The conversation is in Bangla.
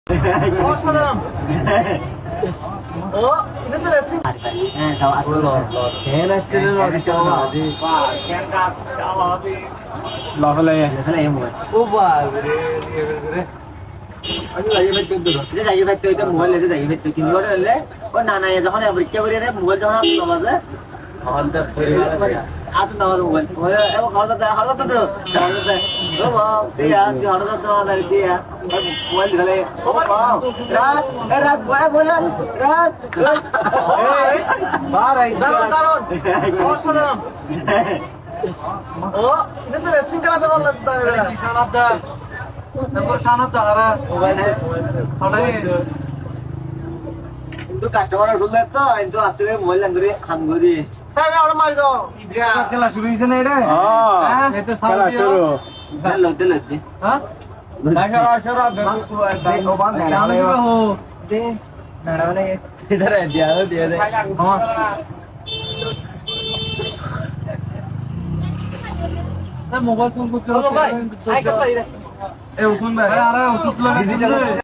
অসাধারণ। ও এটা তো রেসিং। হ্যাঁ তাও আসলে ফ্যান আসছে না লফলে তাহলে এই মোবাইল ও বাবা রে আমি যাই ভাই তো দূর যে যাই ভাই তো মোবাইল লেতে যাই ভাই তো চিন্তা করে হলে ও না না যখন পরীক্ষা করি রে মোবাইল যখন আপনি নামাজে হলদা আপনি নামাজ মোবাইল ওরে ও খাওয়া দাওয়া হালো তো ও বাবা দিয়া যে হালো তো আমাদের দিয়া মোবাইল ধরে ও বাবা রাত রাত বলেন রাত বারে দারুণ দারুণ। অসাধারণ। ও এটা তো রেসিং খেলাতে বললাম তাহলে। শানাদা তারপর শানাদা আরা মোবাইল হঠাৎ কিন্তু কাস্টমার উঠলে তো কিন্তু আস্তে করে মোবাইল লাঙ্গুরি হাঙ্গুরি স্যার আমরা মারি দাও। খেলা শুরু হইছে না এটা হ্যাঁ এই তো খেলা শুরু লতে লতে হ্যাঁ দেখা আসরা বেকু ও বান দে নাড়া মানে इधर है दिया दे মোবাইল ফোন করতে ভাই আই কথা এ উসমান ভাই আরে ওষুধ লাগা